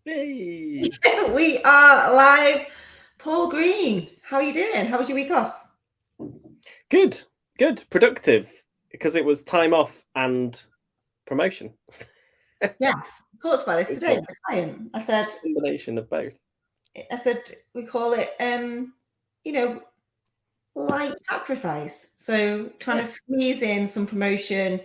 Hey. We are live. Paul Green, how are you doing? How was your week off? Good, productive, because it was time off and promotion. Yes, talked about this It's today a with a client. I said combination of both. we call it light sacrifice. So trying to squeeze in some promotion.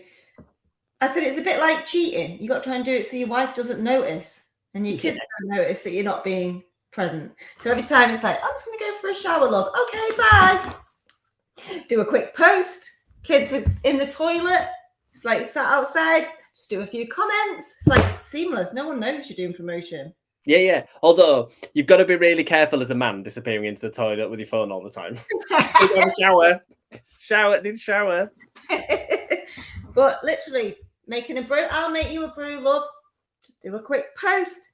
I said it's a bit like cheating. You got to try and do it so your wife doesn't notice and your kids don't notice that you're not being present. So every time it's like, I'm just gonna go for a shower, love. Okay, bye. Do a quick post. Kids are in the toilet. It's like sat outside. Just do a few comments. It's like seamless. No one knows you're doing promotion. Yeah. Although you've got to be really careful as a man disappearing into the toilet with your phone all the time. Still got a shower. Need a shower. But literally making a brew. I'll make you a brew, love. Just do a quick post.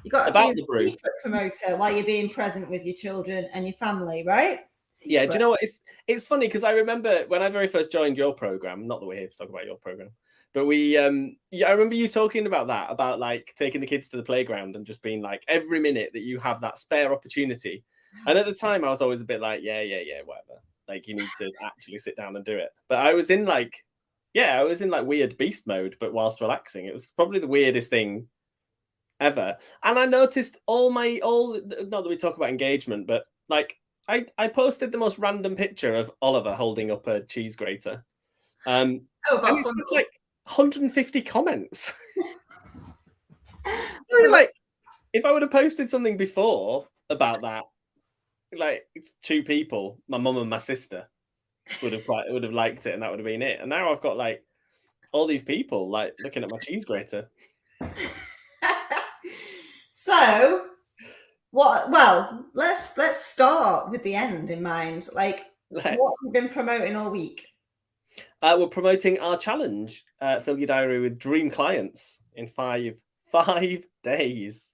You got to About be the brew. a secret promoter while you're being present with your children and your family, right? Secret. Yeah, do you know what? It's funny because I remember when I very first joined your program. Not that we're here to talk about your program, but I remember you talking about that, about like taking the kids to the playground and just being like, every minute that you have that spare opportunity. And at the time, I was always a bit like, yeah, whatever. Like, you need to actually sit down and do it. But I was in like weird beast mode, but whilst relaxing. It was probably the weirdest thing ever. And I noticed not that we talk about engagement, but like I posted the most random picture of Oliver holding up a cheese grater. And it's got like 150 comments. Like, if I would have posted something before about that, like 2 people, my mum and my sister, would have liked it, and that would have been it. And now I've got like all these people like looking at my cheese grater. So what? Well, let's start with the end in mind. Like, what have you been promoting all week? We're promoting our challenge. Fill your diary with dream clients in 5 days.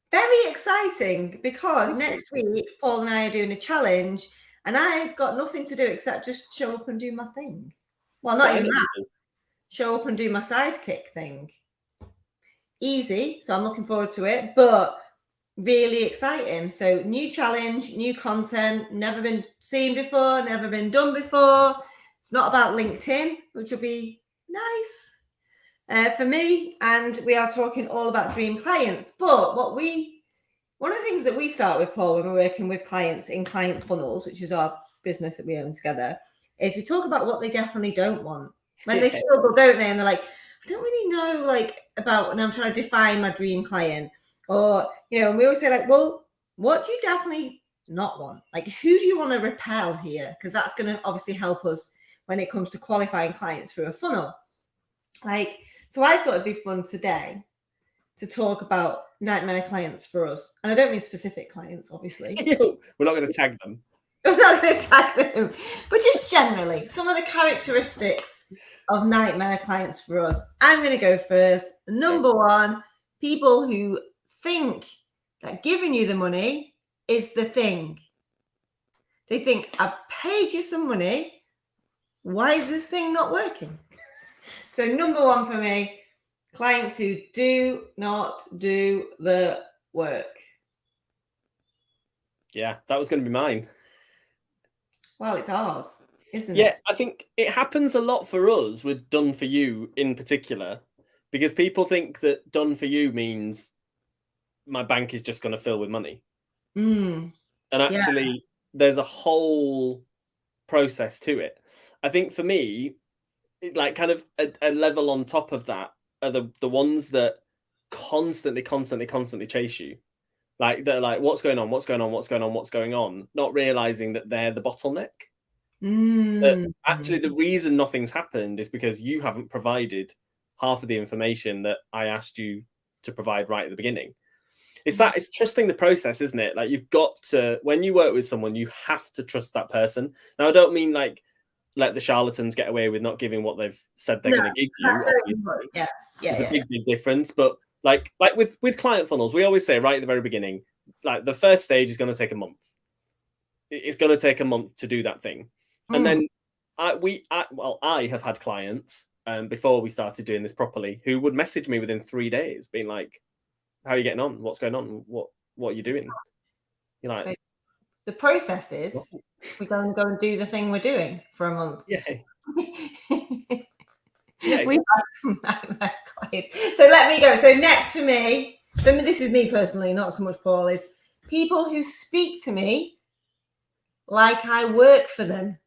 Very exciting, because next week Paul and I are doing a challenge, and I've got nothing to do except just show up and do my thing. Well, not even that. Show up and do my sidekick thing. Easy. So I'm looking forward to it, but really exciting. So new challenge, new content, never been seen before, never been done before. It's not about LinkedIn, which will be nice for me. And we are talking all about dream clients. But one of the things that we start with, Paul, when we're working with clients in Client Funnels, which is our business that we own together, is we talk about what they definitely don't want. When they struggle, don't they? And they're like, I don't really know, like, about, and I'm trying to define my dream client. Or, and we always say, like, well, what do you definitely not want? Like, who do you want to repel here? Because that's going to obviously help us when it comes to qualifying clients through a funnel. Like, so I thought it'd be fun today to talk about nightmare clients for us. And I don't mean specific clients, obviously. We're not going to tag them. We're not going to tag them. But just generally, some of the characteristics of nightmare clients for us. I'm going to go first. Number one, people who think that giving you the money is the thing. They think, I've paid you some money. Why is this thing not working? So number one for me, clients who do not do the work. Yeah, that was going to be mine. Well, it's ours, isn't it? Yeah, I think it happens a lot for us with done for you in particular, because people think that done for you means my bank is just going to fill with money. And actually, there's a whole process to it. I think for me, like kind of a level on top of that are the ones that constantly chase you. Like, they're like, what's going on? Not realizing that they're the bottleneck. That actually the reason nothing's happened is because you haven't provided half of the information that I asked you to provide right at the beginning. It's trusting the process, isn't it? Like, you've got to, when you work with someone, you have to trust that person. Now, I don't mean like let the charlatans get away with not giving what they've said they're going to give you. There's a big difference. But like with client funnels, we always say right at the very beginning, like the first stage is going to take a month. It's going to take a month to do that thing. And then I have had clients before we started doing this properly who would message me within 3 days being like, how are you getting on? What's going on? What are you doing? You're like, so the process is we go and do the thing we're doing for a month. Yeah. Yeah, we have some nightmare clients. So let me go. So next for me, this is me personally, not so much Paul, is people who speak to me like I work for them.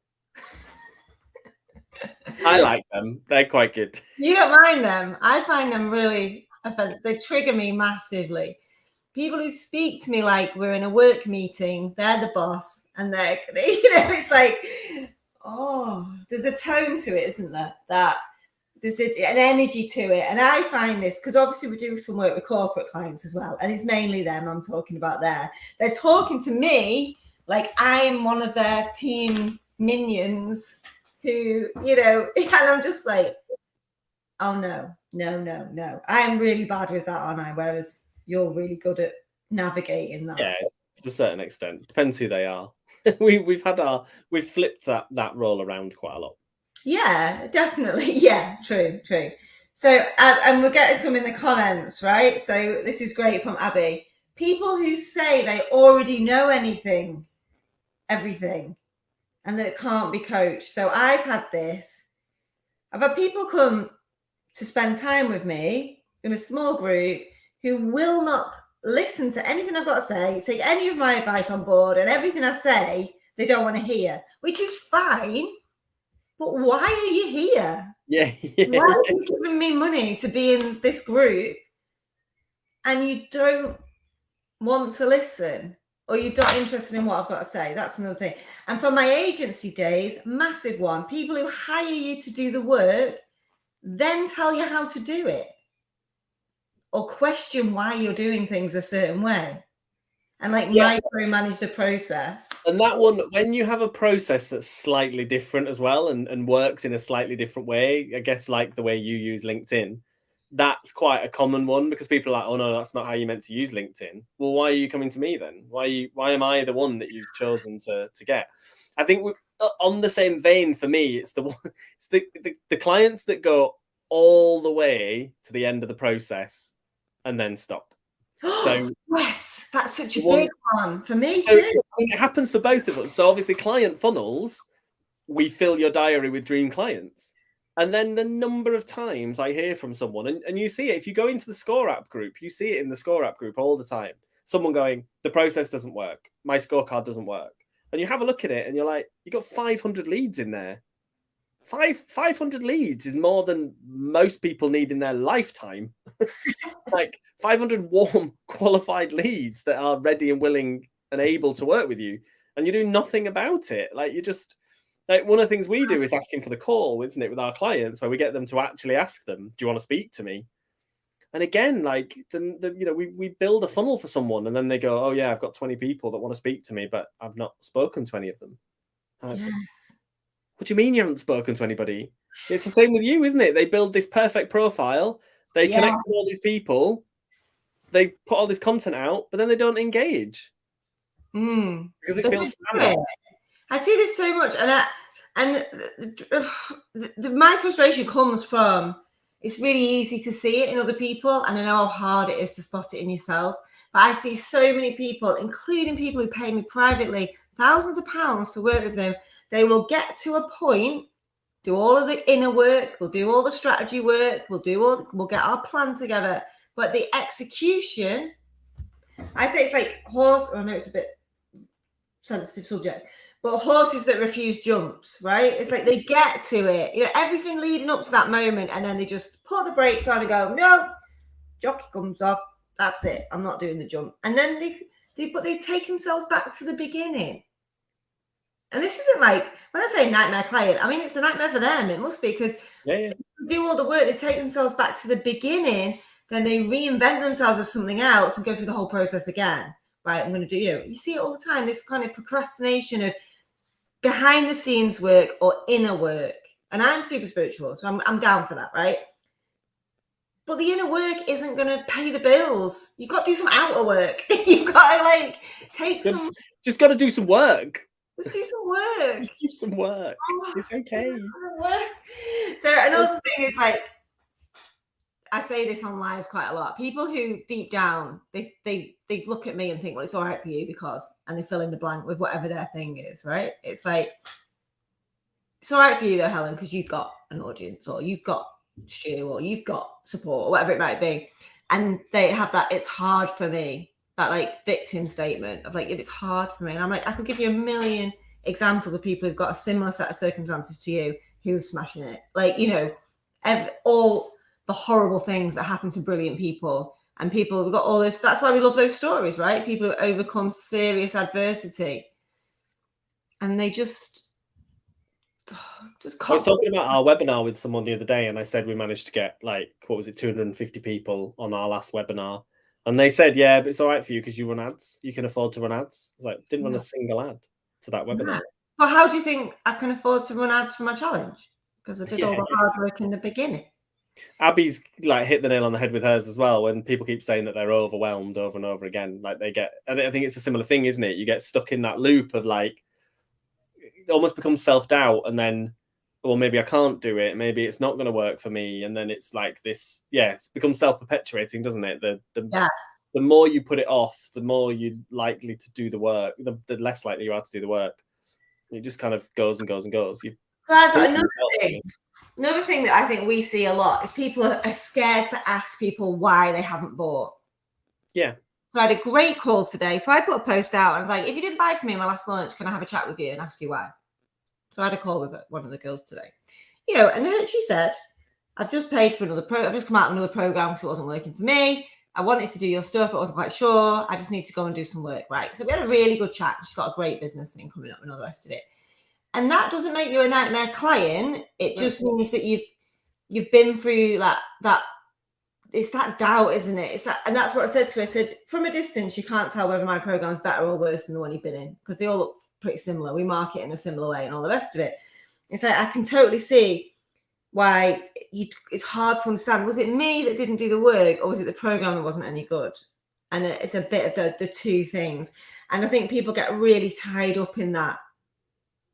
I like them. They're quite good. You don't mind them? I find them really offensive. They trigger me massively. People who speak to me like we're in a work meeting, they're the boss, and they're, it's like, oh, there's a tone to it, isn't there? That there's an energy to it. And I find this, because obviously we do some work with corporate clients as well, and it's mainly them I'm talking about there. They're talking to me like I'm one of their team minions who, and I'm just like, oh, no. I'm really bad with that, aren't I? Whereas you're really good at navigating that. Yeah, to a certain extent. Depends who they are. we've flipped that role around quite a lot. Yeah, definitely. Yeah, true. So, and we're getting some in the comments, right? So this is great from Abby. People who say they already know everything, and that can't be coached. So I've had this. I've had people come to spend time with me in a small group who will not listen to anything I've got to say, take any of my advice on board, and everything I say, they don't want to hear, which is fine. But why are you here? Yeah. Why are you giving me money to be in this group and you don't want to listen, or you're not interested in what I've got to say? That's another thing. And from my agency days, massive one, people who hire you to do the work, then tell you how to do it or question why you're doing things a certain way. And micromanage the process. And that one, when you have a process that's slightly different as well and works in a slightly different way, I guess like the way you use LinkedIn, that's quite a common one, because people are like, oh no, that's not how you meant to use LinkedIn. Well, why are you coming to me then? Why am I the one that you've chosen to get? I think on the same vein for me, it's the clients that go all the way to the end of the process and then stop. So yes, that's such a big one for me too. It happens for both of us. So obviously client funnels, we fill your diary with dream clients. And then the number of times I hear from someone, and you see it, if you go into the Score App group, you see it in the Score App group all the time. Someone going, the process doesn't work. My scorecard doesn't work. And you have a look at it and you're like, you got 500 leads in there. 500 leads is more than most people need in their lifetime. Like 500 warm, qualified leads that are ready and willing and able to work with you, and you do nothing about it. Like, you just, like, one of the things we do is asking for the call, isn't it, with our clients, where we get them to actually ask them, do you want to speak to me? And again, like, we build a funnel for someone, and then they go, oh yeah, I've got 20 people that want to speak to me, but I've not spoken to any of them. Yes. What do you mean you haven't spoken to anybody? It's the same with you, isn't it? They build this perfect profile, they connect with all these people, they put all this content out, but then they don't engage because it feels spammy. I see this so much, and my frustration comes from, it's really easy to see it in other people, and I know how hard it is to spot it in yourself. But I see so many people, including people who pay me privately thousands of pounds to work with them. They will get to a point, do all of the inner work, we'll do all the strategy work, we'll get our plan together. But the execution, I say it's like horse. I know it's a bit sensitive subject, but horses that refuse jumps, right? It's like they get to it, everything leading up to that moment, and then they just put the brakes on and go, no, jockey comes off. That's it. I'm not doing the jump. And then they take themselves back to the beginning. And this isn't like, when I say nightmare client, I mean, it's a nightmare for them. It must be, because they do all the work, they take themselves back to the beginning, then they reinvent themselves as something else and go through the whole process again. Right, I'm going to do you see it all the time, this kind of procrastination of behind the scenes work or inner work. And I'm super spiritual, so I'm down for that, right? But the inner work isn't going to pay the bills. You've got to do some outer work. You've got to just got to do some work. Just do some work. Just do some work. It's okay. So another thing is, like, I say this on lives quite a lot. People who deep down, they look at me and think, well, it's all right for you because, and they fill in the blank with whatever their thing is, right? It's like, it's all right for you though, Helen, because you've got an audience, or you've got Stu, or you've got support, or whatever it might be. And they have that, it's hard for me, that like victim statement of like, if it's hard for me. And I'm like, I could give you a million examples of people who've got a similar set of circumstances to you who are smashing it. Like, you know, all the horrible things that happen to brilliant people, and people, we've got all those, that's why we love those stories, right? People who overcome serious adversity and they just I was talking about our webinar with someone the other day, and I said we managed to get like, what was it, 250 people on our last webinar, and they said, yeah, but it's all right for you because you run ads, you can afford to run ads. I was like, didn't run a single ad to that webinar. Yeah. Well, how do you think I can afford to run ads for my challenge? Because I did all the hard work in the beginning. Abby's like hit the nail on the head with hers as well. When people keep saying that they're overwhelmed over and over again, like they get, I think it's a similar thing, isn't it? You get stuck in that loop of like, it almost becomes self-doubt, and then, well, maybe I can't do it, maybe it's not going to work for me, and then it's like this, it becomes self-perpetuating, doesn't it? The more you put it off, the more you're likely to do the work, the less likely you are to do the work. It just kind of goes and goes and goes. So I've got another thing that I think we see a lot is people are scared to ask people why they haven't bought. Yeah. So I had a great call today. So I put a post out and I was like, if you didn't buy from me in my last launch, can I have a chat with you and ask you why? So I had a call with one of the girls today. You know, and she said, I've just paid for another I've just come out of another program because it wasn't working for me. I wanted to do your stuff, but I wasn't quite sure. I just need to go and do some work, right? So we had a really good chat. She's got a great business thing coming up and all the rest of it. And that doesn't make you a nightmare client. It just means that you've been through that. It's that doubt, isn't it? It's that, and that's what I said to her. I said, from a distance, you can't tell whether my program is better or worse than the one you've been in because they all look pretty similar. We market in a similar way and all the rest of it. It's like I can totally see why it's hard to understand. Was it me that didn't do the work, or was it the program that wasn't any good? And it's a bit of the two things. And I think people get really tied up in that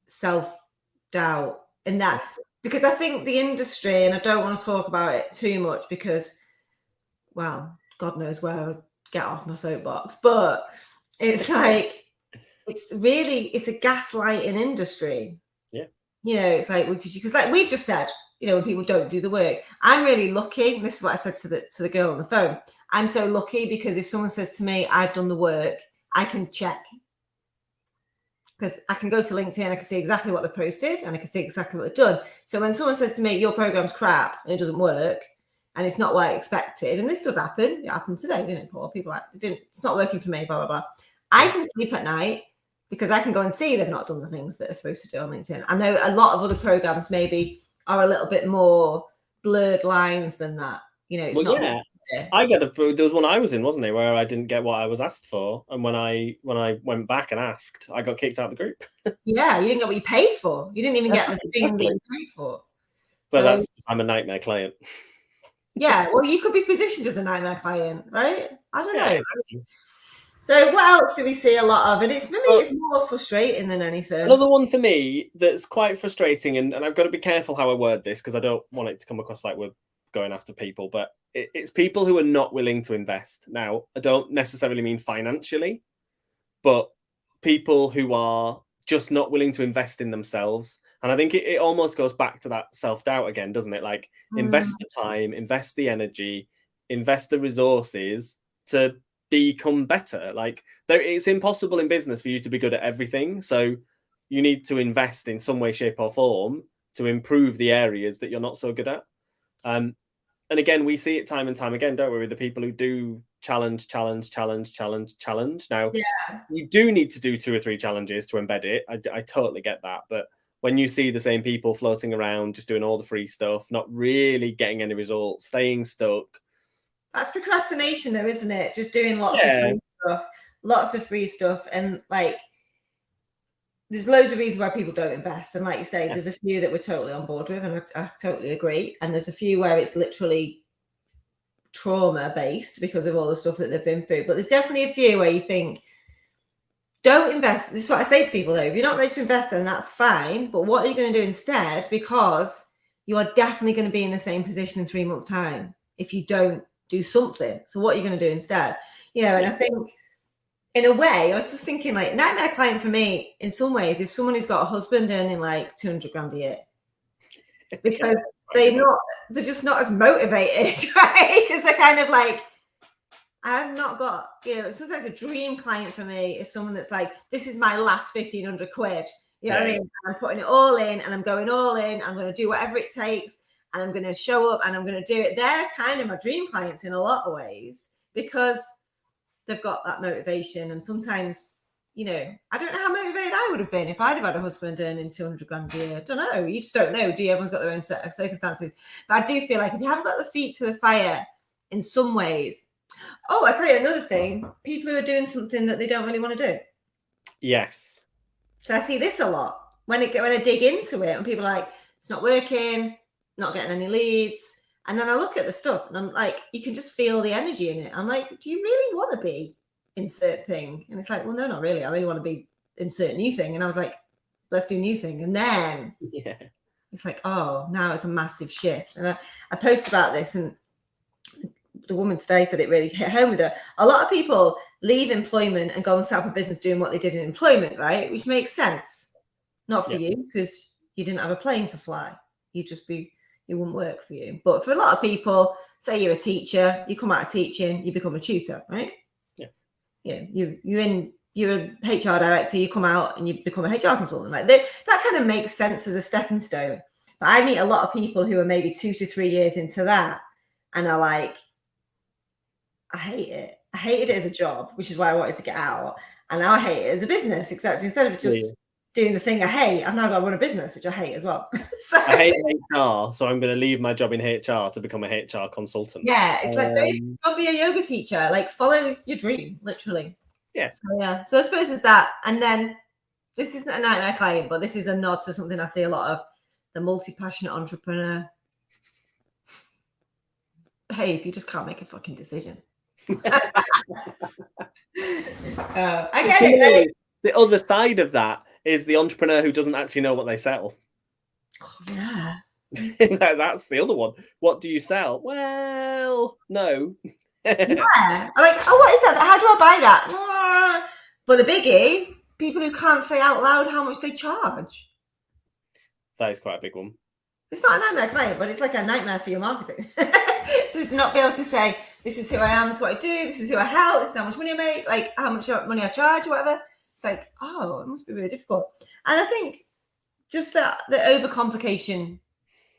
self-doubt in that, because I think the industry, and I don't want to talk about it too much because, well, God knows where I would get off my soapbox, but it's like, it's a gaslighting industry. Yeah. You know, it's like, because like we've just said, you know, when people don't do the work, I'm really lucky. And this is what I said to the girl on the phone. I'm so lucky because if someone says to me, I've done the work, I can check. Because I can go to LinkedIn, I can see exactly what they posted and I can see exactly what they've done. So when someone says to me, your program's crap and it doesn't work and it's not what I expected, and this does happen, it happened today, didn't it, Paul? People like, it's not working for me, blah, blah, blah. I can sleep at night because I can go and see they've not done the things that they're supposed to do on LinkedIn. I know a lot of other programs maybe are a little bit more blurred lines than that. You know, it's not. Yeah. I get there was one I was in, wasn't there, where I didn't get what I was asked for, and when I went back and asked, I got kicked out of the group. Yeah, you didn't get what you paid for. You didn't even get the thing that you paid for. Well, I'm a nightmare client. Yeah, well, you could be positioned as a nightmare client, right? I don't know. Exactly. So what else do we see a lot of? And it's, for me, it's more frustrating than anything. Another one for me that's quite frustrating, and I've got to be careful how I word this because I don't want it to come across like we're going after people, but it's people who are not willing to invest. Now, I don't necessarily mean financially, but people who are just not willing to invest in themselves. And I think it almost goes back to that self-doubt again, doesn't it? Like invest the time, invest the energy, invest the resources to become better. Like it's impossible in business for you to be good at everything. So you need to invest in some way, shape or form to improve the areas that you're not so good at. And again, we see it time and time again, don't we? With the people who do challenge. Now, you do need to do 2 or 3 challenges to embed it. I totally get that. But when you see the same people floating around, just doing all the free stuff, not really getting any results, staying stuck. That's procrastination though, isn't it? Just doing lots of free stuff. And like, there's loads of reasons why people don't invest. And like you say, there's a few that we're totally on board with, and I totally agree. And there's a few where it's literally trauma based because of all the stuff that they've been through. But there's definitely a few where you think, don't invest. This is what I say to people though. If you're not ready to invest, then that's fine. But what are you going to do instead? Because you are definitely going to be in the same position in 3 months' time. if you don't do something. So what are you going to do instead? You know, and I think in a way, I was just thinking like nightmare client for me in some ways is someone who's got a husband earning like 200 grand a year, because they're just not as motivated, right? Because they're kind of like, I've not got, you know, sometimes a dream client for me is someone that's like, this is my last 1,500 quid. You know what I mean? I'm putting it all in and I'm going all in. I'm going to do whatever it takes and I'm going to show up and I'm going to do it. They're kind of my dream clients in a lot of ways because they've got that motivation. And sometimes, you know, I don't know how motivated I would have been if I'd have had a husband earning 200 grand a year. I don't know. You just don't know, do you? Everyone's got their own set of circumstances. But I do feel like if you haven't got the feet to the fire in some ways. Oh, I tell you another thing. People who are doing something that they don't really want to do. Yes. So I see this a lot when I dig into it and people are like, it's not working, not getting any leads. And then I look at the stuff and I'm like, you can just feel the energy in it. I'm like, do you really want to be insert thing? And it's like, well, no, not really. I really want to be insert new thing. And I was like, let's do new thing. And then it's like, oh, now it's a massive shift. And I posted about this and the woman today said it really hit home with her. A lot of people leave employment and go and set up a business doing what they did in employment, right? Which makes sense. Not for you because you didn't have a plane to fly. It wouldn't work for you. But for a lot of people, say you're a teacher, you come out of teaching, you become a tutor, right? Yeah. You're a HR director, you come out and you become a HR consultant, right? That kind of makes sense as a stepping stone. But I meet a lot of people who are maybe 2 to 3 years into that and are like, I hate it. I hated it as a job, which is why I wanted to get out. And now I hate it as a business, except instead of just doing the thing I hate, I've now got to run a business, which I hate as well. So, I hate HR, so I'm going to leave my job in HR to become a HR consultant. Yeah, it's like, don't be a yoga teacher. Like, follow your dream, literally. Yeah. So I suppose it's that. And then this isn't a nightmare client, but this is a nod to something I see a lot of, the multi-passionate entrepreneur. Babe, you just can't make a fucking decision. I get it. The other side of that is the entrepreneur who doesn't actually know what they sell. Oh, yeah. That's the other one. What do you sell? Well, no. Yeah. I'm like, oh, what is that? How do I buy that? But the biggie, people who can't say out loud how much they charge. That is quite a big one. It's not a nightmare client, but it's like a nightmare for your marketing. So to not be able to say, this is who I am, this is what I do, this is who I help, this is how much money I make, like how much money I charge or whatever. It's like, oh, it must be really difficult. And I think just the overcomplication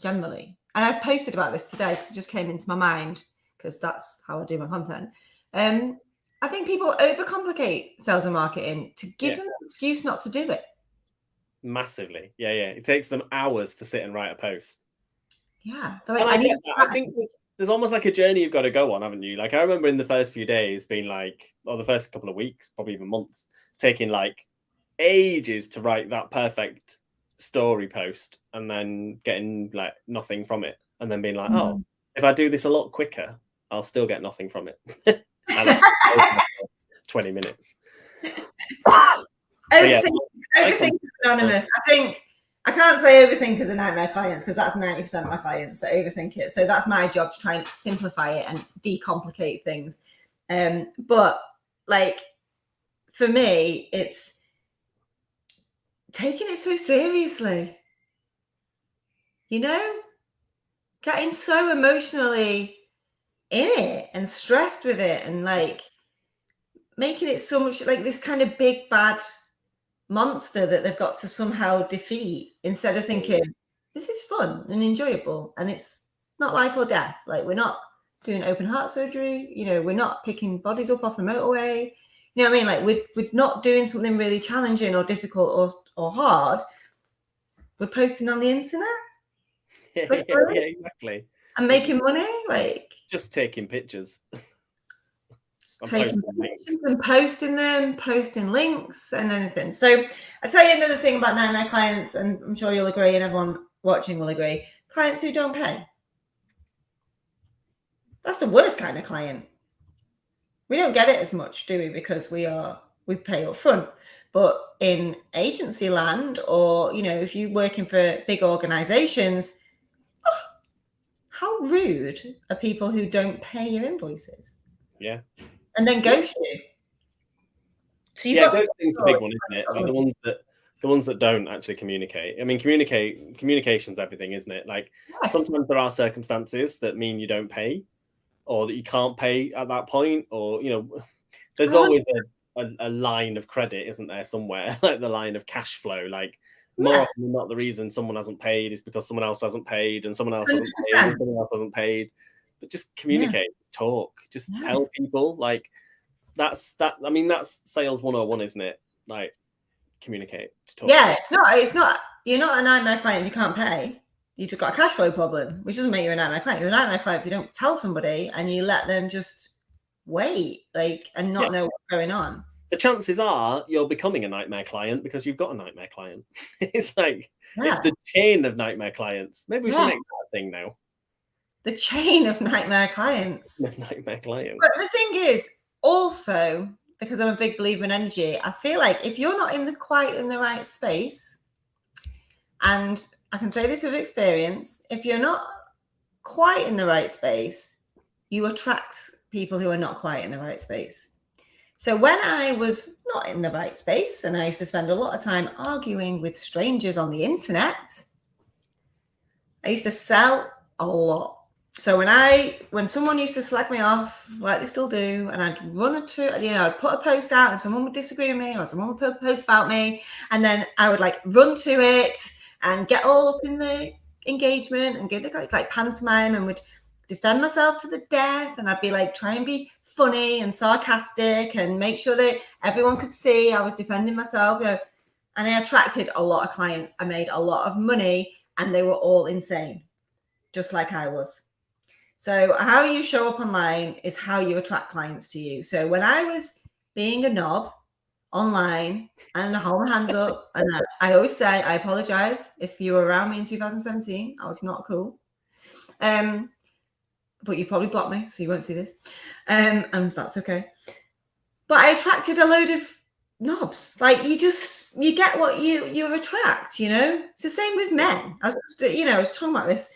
generally, and I posted about this today because it just came into my mind because that's how I do my content. I think people overcomplicate sales and marketing to give them an excuse not to do it. Massively. Yeah. It takes them hours to sit and write a post. Yeah. Like, I think there's almost like a journey you've got to go on, haven't you? Like I remember in the first few days being like, or the first couple of weeks, probably even months, taking like ages to write that perfect story post and then getting like nothing from it. And then being like, oh, if I do this a lot quicker, I'll still get nothing from it. And 20 minutes. Everything is anonymous. I think I can't say overthink as a nightmare clients because that's 90% of my clients that overthink it. So that's my job to try and simplify it and decomplicate things. But like for me, it's taking it so seriously. You know, getting so emotionally in it and stressed with it and like making it so much like this kind of big bad monster that they've got to somehow defeat instead of thinking this is fun and enjoyable and it's not life or death. Like we're not doing open heart surgery, you know, we're not picking bodies up off the motorway, you know what I mean? Like we're not doing something really challenging or difficult or hard. We're posting on the internet. Yeah, exactly. And making money, like just taking pictures. Taking pictures and posting them, posting links and anything. So I tell you another thing about nightmare clients, and I'm sure you'll agree and everyone watching will agree, clients who don't pay. That's the worst kind of client. We don't get it as much, do we? Because we pay up front. But in agency land or, you know, if you're working for big organizations, how rude are people who don't pay your invoices? Yeah. And then ghost you. So you've got ghosting's the big one, isn't it? Like the ones that don't actually communicate. I mean, communication's everything, isn't it? Like sometimes there are circumstances that mean you don't pay, or that you can't pay at that point, or there's always a line of credit, isn't there, somewhere? Like the line of cash flow. Like more often than not, the reason someone hasn't paid is because someone else hasn't paid, and someone else hasn't paid, and someone else hasn't paid. But just communicate, talk, just tell people. Like that's I mean, that's sales 101, isn't it? Like communicate, talk. Yeah, it's not. You're not a nightmare client if you can't pay. You've just got a cash flow problem, which doesn't make you a nightmare client. You're a nightmare client if you don't tell somebody and you let them just wait, and not know what's going on. The chances are you're becoming a nightmare client because you've got a nightmare client. It's like it's the chain of nightmare clients. Maybe we should make that a thing now. The chain of nightmare clients. Nightmare clients. But the thing is, also, because I'm a big believer in energy, I feel like if you're not quite in the right space, and I can say this with experience, if you're not quite in the right space, you attract people who are not quite in the right space. So when I was not in the right space, and I used to spend a lot of time arguing with strangers on the internet, I used to sell a lot. So when someone used to slag me off, like they still do, and I'd I'd put a post out and someone would disagree with me, or someone would put a post about me, and then I would run to it and get all up in the engagement and give the guys pantomime and would defend myself to the death, and I'd be try and be funny and sarcastic and make sure that everyone could see I was defending myself, and I attracted a lot of clients. I made a lot of money, and they were all insane, just like I was. So how you show up online is how you attract clients to you. So when I was being a knob online, and I hold my hands up, and I always say, I apologize if you were around me in 2017. I was not cool. But you probably blocked me, so you won't see this. And that's okay. But I attracted a load of knobs. You get what you attract, It's the same with men. I was talking about this.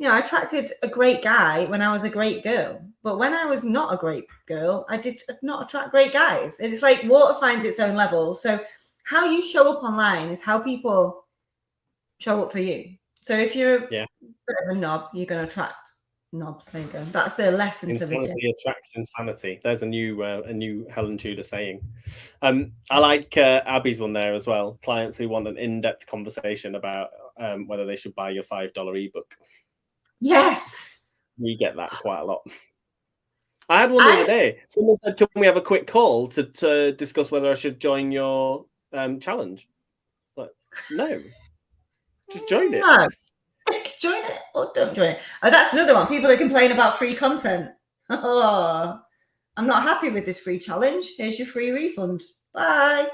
I attracted a great guy when I was a great girl. But when I was not a great girl, I did not attract great guys. It's like water finds its own level. So how you show up online is how people show up for you. So if you're a bit of a knob, you're going to attract knobs. There you go. That's the lesson for the day. Insanity attracts insanity. There's a new Helen Tudor saying. I like Abby's one there as well. Clients who want an in-depth conversation about whether they should buy your $5 ebook. Yes. We get that quite a lot. I had one the other day. Someone said, can we have a quick call to discuss whether I should join your challenge? But no. Just join it. No. Join it or don't join it. Oh, that's another one. People that complain about free content. Oh, I'm not happy with this free challenge. Here's your free refund. Bye.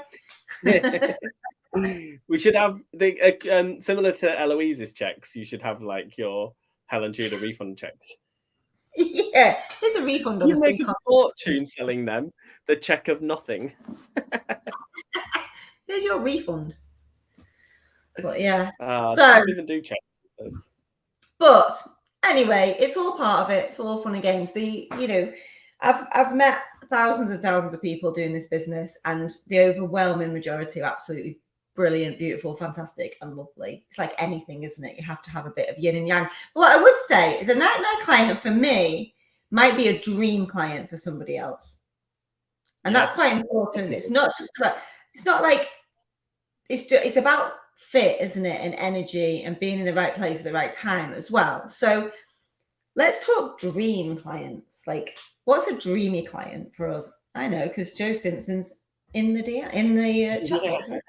We should have the similar to Eloise's checks. You should have your Helen Tudor refund checks. Yeah, here's a refund on you make a fortune selling them. The check of nothing. Here's your refund. But yeah, so even do checks. But anyway, it's all part of it. It's all fun and games. I've met thousands and thousands of people doing this business, and the overwhelming majority are absolutely brilliant, beautiful, fantastic, and lovely. It's like anything, isn't it? You have to have a bit of yin and yang. But what I would say is a nightmare client for me might be a dream client for somebody else. And that's quite important. It's not just it's about fit, isn't it? And energy and being in the right place at the right time as well. So let's talk dream clients. What's a dreamy client for us? I know, because Joe Stinson's in the chat. Yeah.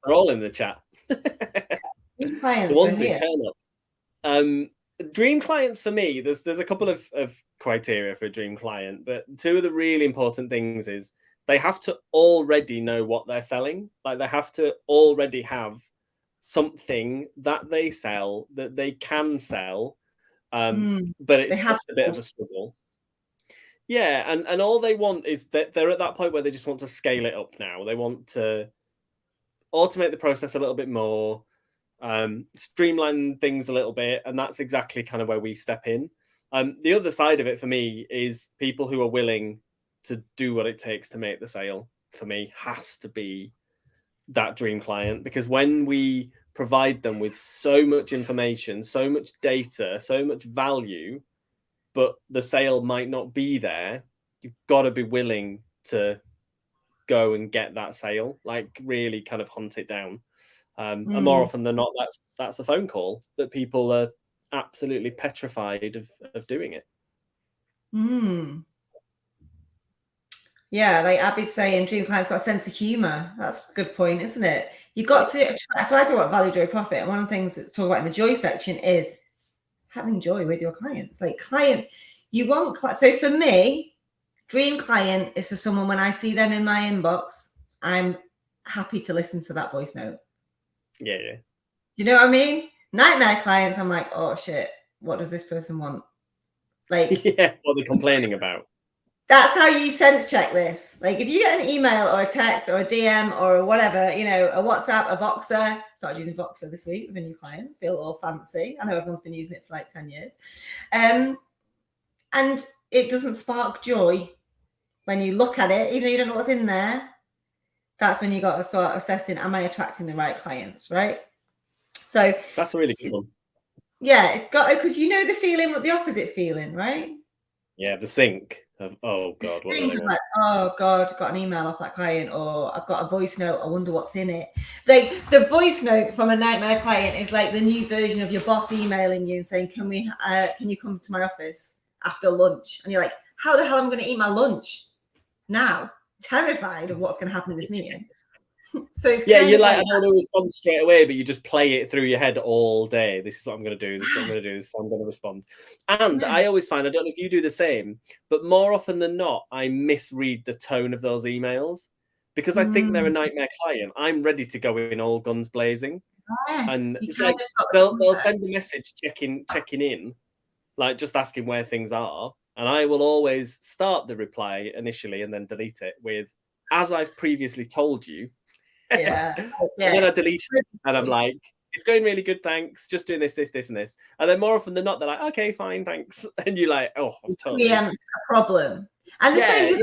We're all in the chat. Dream clients, the ones who turn up. Dream clients for me, there's a couple of criteria for a dream client, but two of the really important things is they have to already know what they're selling. They have to already have something that they sell, that they can sell, but it's just a bit of a struggle. Yeah, and all they want is that they're at that point where they just want to scale it up now. They want to automate the process a little bit more, streamline things a little bit, and that's exactly kind of where we step in. The other side of it for me is people who are willing to do what it takes to make the sale. For me, has to be that dream client, because when we provide them with so much information, so much data, so much value, but the sale might not be there, you've got to be willing to go and get that sale, like really kind of hunt it down. And more often than not, that's a phone call that people are absolutely petrified of doing it. Yeah, like Abby's saying, dream client's got a sense of humor. That's a good point, isn't it? You've got to attract. So I talk about value, joy, profit, and one of the things that's talked about in the joy section is having joy with your clients. Like clients, you want. So for me, dream client is for someone when I see them in my inbox, I'm happy to listen to that voice note. Yeah. You know what I mean? Nightmare clients, I'm like, oh shit, what does this person want? Like, yeah, what they're complaining about. That's how you sense check this. Like if you get an email or a text or a DM or whatever, you know, a WhatsApp, a Voxer. Started using Voxer this week with a new client. Feel all fancy. I know everyone's been using it for like 10 years. And it doesn't spark joy when you look at it, even though you don't know what's in there. That's when you got to start assessing, am I attracting the right clients, right? So that's a really good one. Yeah, it's got, because you know the feeling, the opposite feeling, right? Yeah, the sync of, oh God, what think like, oh God, got an email off that client, or I've got a voice note, I wonder what's in it. Like the voice note from a nightmare client is like the new version of your boss emailing you and saying, can you come to my office after lunch? And you're like, how the hell am I going to eat my lunch now? Terrified of what's going to happen in this meeting. So it's you're like, I don't want to respond straight away, but you just play it through your head all day. This is what I'm going to do. This is what I'm going to do. This is what I'm going to respond. And I always find, I don't know if you do the same, but more often than not, I misread the tone of those emails because I think they're a nightmare client. I'm ready to go in all guns blazing. Yes, and it's like they'll send a message checking in, like just asking where things are. And I will always start the reply initially and then delete it with, as I've previously told you. Yeah. And then I delete it and I'm like, it's going really good, thanks. Just doing this, and this. And then more often than not, they're like, okay, fine, thanks. And you're like, oh, I've totally a problem. And the same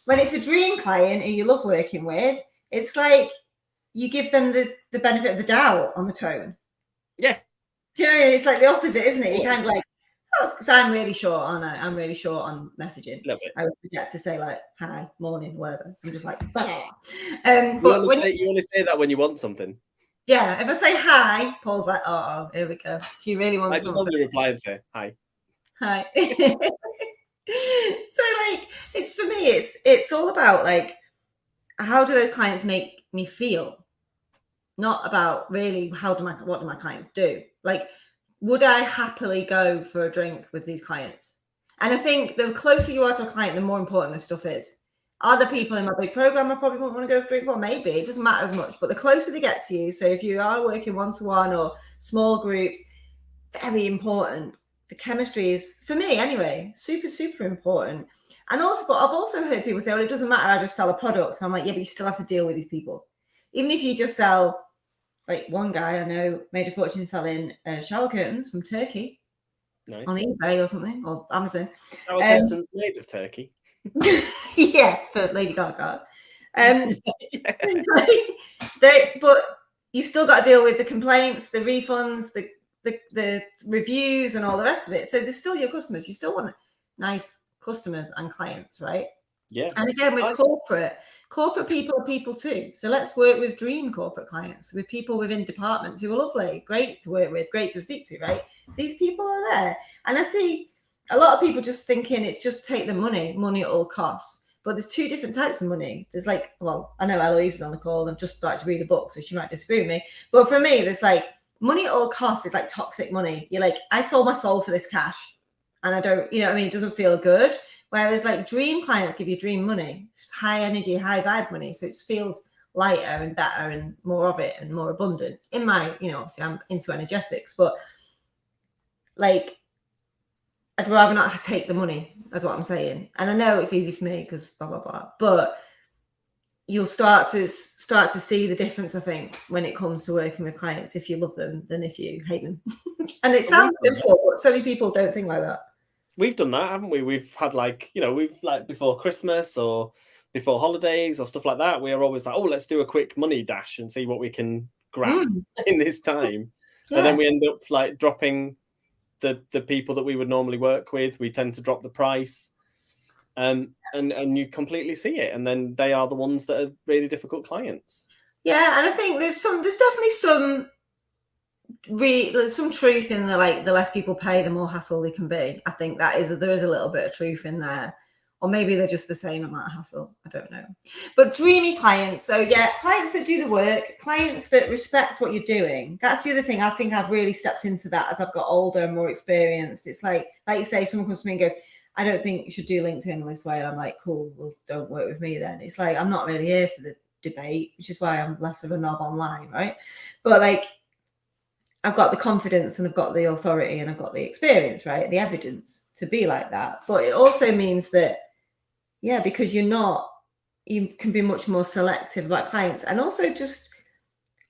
when it's a dream client who you love working with, it's like you give them the benefit of the doubt on the tone. Yeah. Do you know what I mean? It's like the opposite, isn't it? You kind of like, because I'm really short, aren't I? I'm really short on messaging. Love it. I would forget to say like hi, morning, whatever. I'm just like, but you only say that when you want something. Yeah, if I say hi, Paul's like, oh, here we go. She really wants something. I just want to reply and say hi. Hi. So like, it's for me, it's all about like, how do those clients make me feel? Not about really what do my clients do? Like, would I happily go for a drink with these clients? And I think the closer you are to a client, the more important this stuff is. Are the people in my big program I probably won't want to go for a drink for? Maybe. It doesn't matter as much. But the closer they get to you, so if you are working one-to-one or small groups, very important. The chemistry is, for me anyway, super, super important. And also, but I've also heard people say, well, it doesn't matter, I just sell a product. So I'm like, yeah, but you still have to deal with these people. Even if you just sell, like one guy I know made a fortune selling shower curtains from Turkey. Nice. On eBay or something, or Amazon. Shower curtains made of Turkey. Yeah, for Lady Gaga. But you still got to deal with the complaints, the refunds, the reviews, and all the rest of it. So they're still your customers. You still want nice customers and clients, right? Yeah. And again, with corporate people are people too. So let's work with dream corporate clients, with people within departments who are lovely, great to work with, great to speak to, right? These people are there. And I see a lot of people just thinking it's just take the money at all costs. But there's two different types of money. There's like, well, I know Eloise is on the call. I've just started to read a book, so she might disagree with me. But for me, there's like money at all costs is like toxic money. You're like, I sold my soul for this cash. And I don't, you know what I mean? It doesn't feel good. Whereas like dream clients give you dream money. It's high energy, high vibe money. So it feels lighter and better and more of it and more abundant. In my, obviously I'm into energetics, but like, I'd rather not take the money, that's what I'm saying. And I know it's easy for me because blah, blah, blah. But you'll start to see the difference, I think, when it comes to working with clients, if you love them than if you hate them. And it sounds simple, but so many people don't think like that. We've done that, haven't we? We've had we've like before Christmas or before holidays or stuff like that. We are always like, oh, let's do a quick money dash and see what we can grab in this time. Yeah. And then we end up like dropping the people that we would normally work with. We tend to drop the price. And you completely see it, and then they are the ones that are really difficult clients. Yeah, and I think there's definitely some truth in the less people pay, the more hassle they can be. I think there is a little bit of truth in there, or maybe they're just the same amount of hassle. I don't know. But dreamy clients, so yeah, clients that do the work, clients that respect what you're doing. That's the other thing. I think I've really stepped into that as I've got older and more experienced. It's like you say, someone comes to me and goes, I don't think you should do LinkedIn this way. And I'm like, cool, well, don't work with me then. It's like, I'm not really here for the debate, which is why I'm less of a knob online, right? But like, I've got the confidence and I've got the authority and I've got the experience, right? The evidence to be like that. But it also means that, yeah, because you can be much more selective about clients, and also just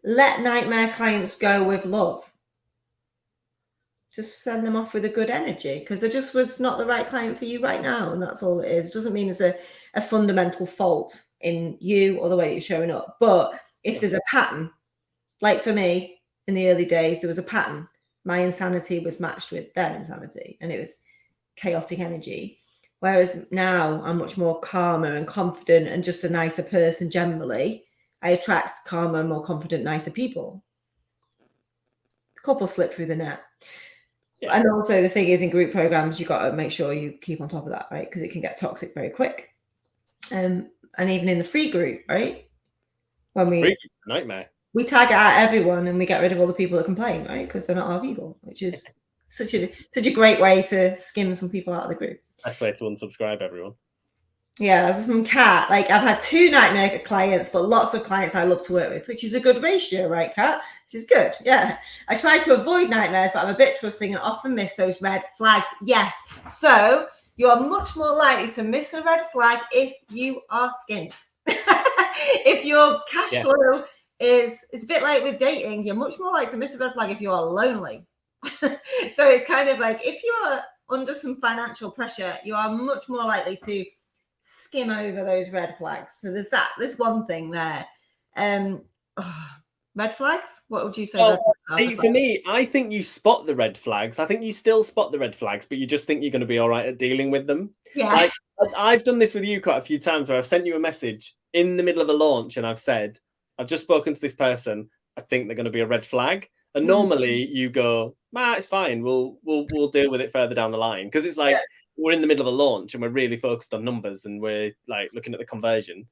let nightmare clients go with love. Just send them off with a good energy, because there just was not the right client for you right now. And that's all it is. It doesn't mean there's a fundamental fault in you or the way that you're showing up. But if there's a pattern, like for me in the early days, there was a pattern. My insanity was matched with their insanity, and it was chaotic energy. Whereas now I'm much more calmer and confident and just a nicer person generally. I attract calmer, more confident, nicer people. A couple slip through the net. Yeah. And also the thing is, in group programs, you've got to make sure you keep on top of that, right? Because it can get toxic very quick. And even in the free group, right? When nightmare. We tag out everyone and we get rid of all the people that complain, right? Because they're not our people, which is such a great way to skim some people out of the group. Best way to unsubscribe everyone. Yeah, this is from Kat. Like, I've had 2 nightmare clients, but lots of clients I love to work with, which is a good ratio, right, Kat? This is good. Yeah. I try to avoid nightmares, but I'm a bit trusting and often miss those red flags. Yes. So you are much more likely to miss a red flag if you are skint. If your cash flow is a bit like with dating, you're much more likely to miss a red flag if you are lonely. So it's kind of like, if you are under some financial pressure, you are much more likely to skim over those red flags. So there's one thing there. Red flags? What would you say? For me, I think you spot the red flags. I think you still spot the red flags, but you just think you're going to be all right at dealing with them. Yeah. Like, I've done this with you quite a few times where I've sent you a message in the middle of a launch and I've said, I've just spoken to this person. I think they're going to be a red flag. And normally you go, it's fine. We'll deal with it further down the line. Because it's like, we're in the middle of a launch and we're really focused on numbers and we're like looking at the conversion.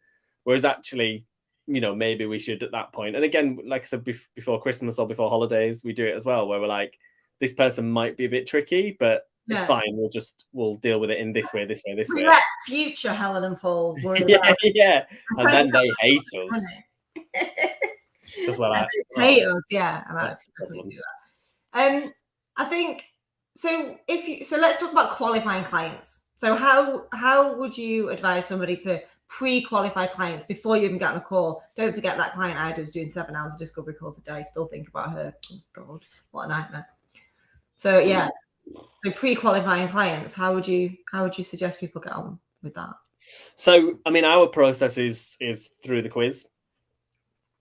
Whereas actually, maybe we should at that point. And again, like I said, before Christmas or before holidays, we do it as well, where we're like, this person might be a bit tricky, but it's fine. We'll deal with it in this way, this way, this way. Let future Helen and Paul worry about it. Yeah. And then they hate us. As well, hate us, yeah. And I actually do that. I think so. Let's talk about qualifying clients. So how would you advise somebody to pre-qualify clients before you even get on a call? Don't forget that client I was doing 7 hours of discovery calls a day. Still think about her. Oh God, what a nightmare. So yeah. So pre-qualifying clients, how would you suggest people get on with that? So I mean, our process is through the quiz.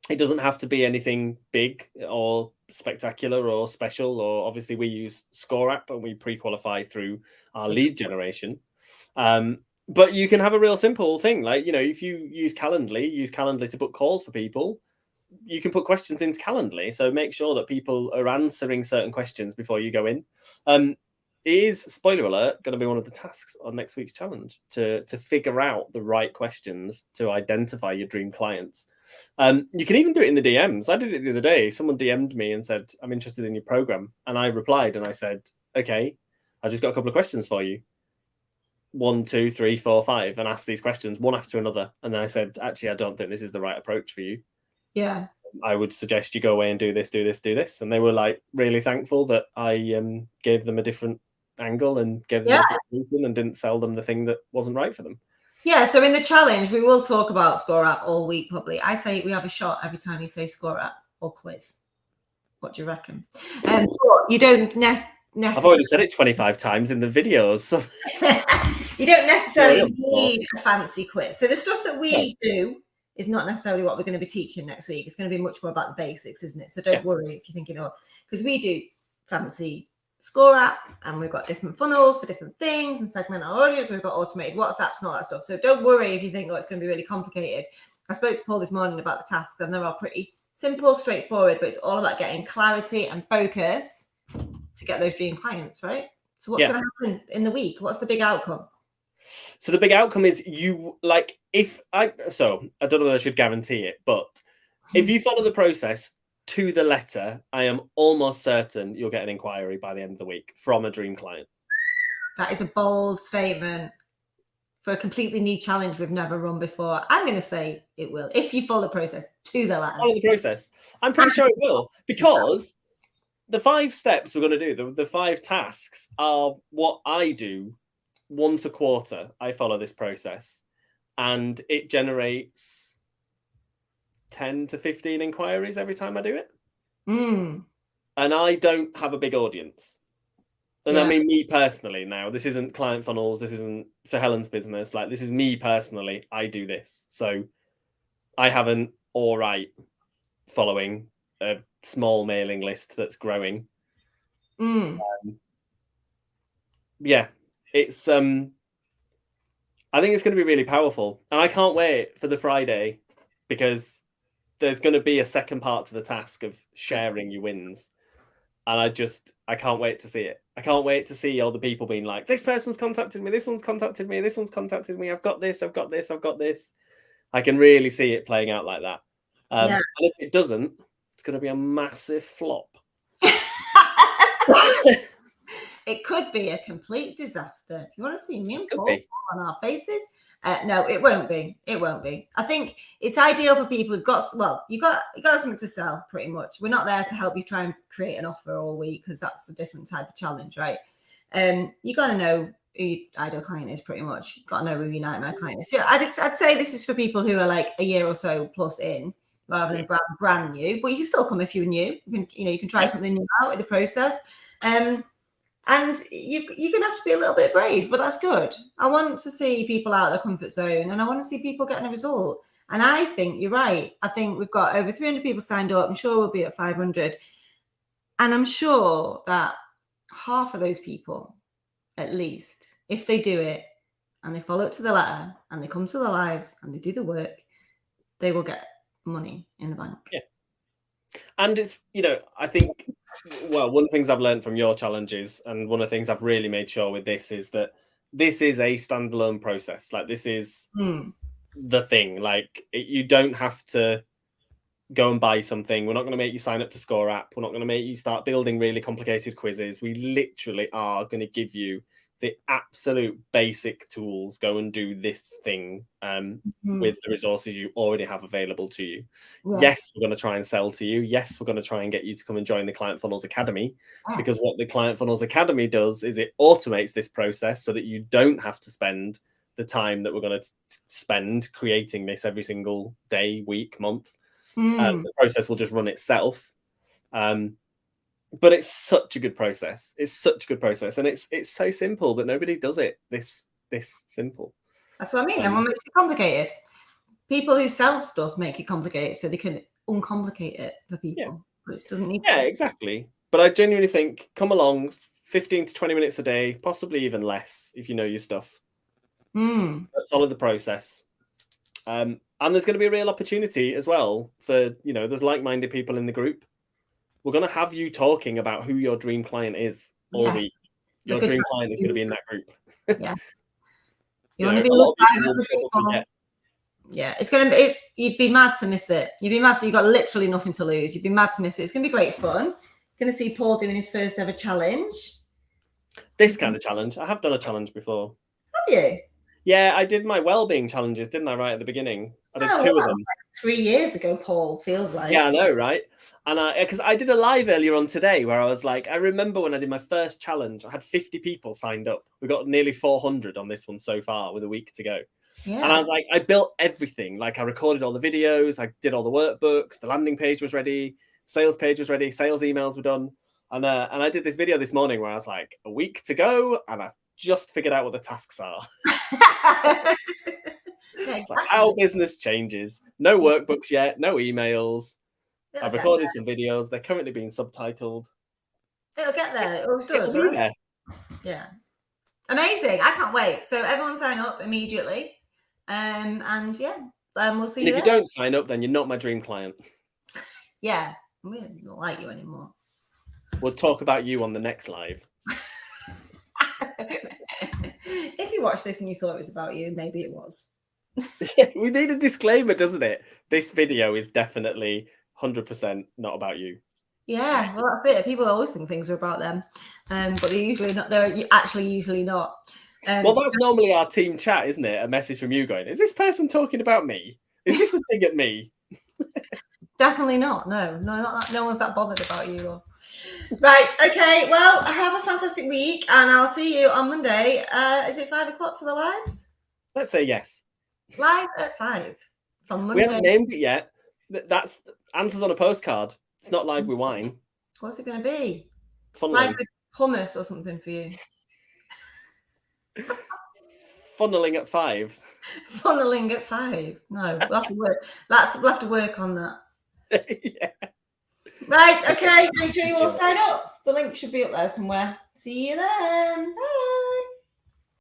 It doesn't have to be anything big or spectacular or special, or obviously we use ScoreApp and we pre-qualify through our lead generation. But you can have a real simple thing. Like, if you use Calendly to book calls for people, you can put questions into Calendly. So make sure that people are answering certain questions before you go in. Is, spoiler alert, going to be one of the tasks on next week's challenge to figure out the right questions to identify your dream clients. You can even do it in the DMs. I did it the other day. Someone DM'd me and said, I'm interested in your program. And I replied and I said, okay, I just got a couple of questions for you. 1, 2, 3, 4, 5, and asked these questions one after another. And then I said, actually, I don't think this is the right approach for you. Yeah. I would suggest you go away and do this, do this, do this. And they were like really thankful that I gave them a different angle and gave them a different solution and didn't sell them the thing that wasn't right for them. Yeah, so in the challenge, we will talk about Score App all week, probably. I say we have a shot every time you say Score App or quiz. What do you reckon? But you don't necessarily... I've already said it 25 times in the videos. So. You don't necessarily need a fancy quiz. So the stuff that we do is not necessarily what we're going to be teaching next week. It's going to be much more about the basics, isn't it? So don't worry if you're thinking, oh, because we do fancy Score App and we've got different funnels for different things and segment our audience. We've got automated WhatsApps and all that stuff. So don't worry if you think, oh, it's going to be really complicated. I spoke to Paul this morning about the tasks and they're all pretty simple, straightforward, but it's all about getting clarity and focus to get those dream clients, right? So what's going to happen in the week? What's the big outcome? So the big outcome is you like I don't know whether I should guarantee it, but if you follow the process to the letter, I am almost certain you'll get an inquiry by the end of the week from a dream client. That is a bold statement for a completely new challenge we've never run before. I'm going to say it will, if you follow the process to the letter. Follow the process. I'm pretty sure it will, because the 5 steps we're going to do, the 5 tasks are what I do once a quarter. I follow this process and it generates 10 to 15 inquiries every time I do it. And I don't have a big audience. And I mean me personally now. This isn't client funnels. This isn't for Helen's business. Like, this is me personally. I do this. So I have an all right following, a small mailing list that's growing. It's I think it's going to be really powerful, and I can't wait for the Friday, because there's going to be a second part to the task of sharing your wins, and I can't wait to see it. I can't wait to see all the people being like, this person's contacted me, this one's contacted me, this one's contacted me, I've got this, I've got this, I've got this. I can really see it playing out like that. And if it doesn't, it's going to be a massive flop. It could be a complete disaster. If you want to see me and Paul on our faces, no, it won't be. It won't be. I think it's ideal for people who've got, you got something to sell, pretty much. We're not there to help you try and create an offer all week, because that's a different type of challenge, right? You got to know who your ideal client is, pretty much. You've got to know who your nightmare client is. So I'd say this is for people who are like a year or so plus in, rather than brand new. But you can still come if you're new. You can try something new out with the process. And you're going to have to be a little bit brave, but that's good. I want to see people out of their comfort zone, and I want to see people getting a result. And I think you're right. I think we've got over 300 people signed up. I'm sure we'll be at 500. And I'm sure that half of those people, at least, if they do it and they follow it to the letter and they come to their lives and they do the work, they will get money in the bank. Yeah. And it's, I think, well, one of the things I've learned from your challenges, and one of the things I've really made sure with this, is that this is a standalone process. Like, this is the thing. Like, you don't have to go and buy something. We're not going to make you sign up to Score App. We're not going to make you start building really complicated quizzes. We literally are going to give you the absolute basic tools. Go and do this thing with the resources you already have available to you. Yes, we're going to try and sell to you. Yes, we're going to try and get you to come and join the Client Funnels Academy, because what the Client Funnels Academy does is it automates this process so that you don't have to spend the time that we're going to spend creating this every single day, week, month. The process will just run itself. But it's such a good process. It's such a good process, and it's so simple, but nobody does it this simple. That's what I mean. Everyone makes it complicated. People who sell stuff make it complicated so they can uncomplicate it for people. But it doesn't need. Yeah, exactly. But I genuinely think, come along, 15 to 20 minutes a day, possibly even less if you know your stuff. Follow the process. And there's going to be a real opportunity as well for, there's like-minded people in the group. We're going to have you talking about who your dream client is all week. Your dream client is going to be in that group. Yes. You want to be a lot of people. Yeah, you'd be mad to miss it. You'd be mad you've got literally nothing to lose. You'd be mad to miss it. It's going to be great fun. You're going to see Paul doing his first ever challenge. This kind of challenge. I have done a challenge before. Have you? Yeah, I did my well-being challenges, didn't I, right at the beginning? I did 2 of them. Like 3 years ago, Paul, feels like. Yeah, I know, right? And because I did a live earlier on today where I was like, I remember when I did my first challenge, I had 50 people signed up. We got nearly 400 on this one so far with a week to go. Yeah. And I was like, I built everything. Like I recorded all the videos, I did all the workbooks, the landing page was ready, sales page was ready, sales emails were done. And I did this video this morning where I was like, a week to go, and I've just figured out what the tasks are. Like how business changes. No workbooks yet, no emails. I've recorded some videos. They're currently being subtitled. It'll get there. It always does, right? There. Yeah. Amazing. I can't wait. So everyone sign up immediately. And yeah, we'll see you. If you don't sign up, then you're not my dream client. Yeah, we don't like you anymore. We'll talk about you on the next live. If you watched this and you thought it was about you, maybe it was. We need a disclaimer, doesn't it? This video is definitely 100% not about you. Yeah, well, that's it. People always think things are about them, but they're usually not. They're actually usually not. Well, that's normally our team chat, isn't it? A message from you going, "Is this person talking about me? Is this a dig at me?" Definitely not. No, no one's that bothered about you. Right. Okay. Well, have a fantastic week, and I'll see you on Monday. Is it 5 o'clock for the lives? Let's say yes. Live at 5 from Monday. We haven't named it yet. That's answers on a postcard. It's not live with wine. What's it going to be? Funneling. Live with hummus or something for you. Funneling at 5. Funneling at 5. No, we'll have to work. We'll have to work on that. Yeah. Right. Okay. Make sure you all sign up. The link should be up there somewhere. See you then. Bye.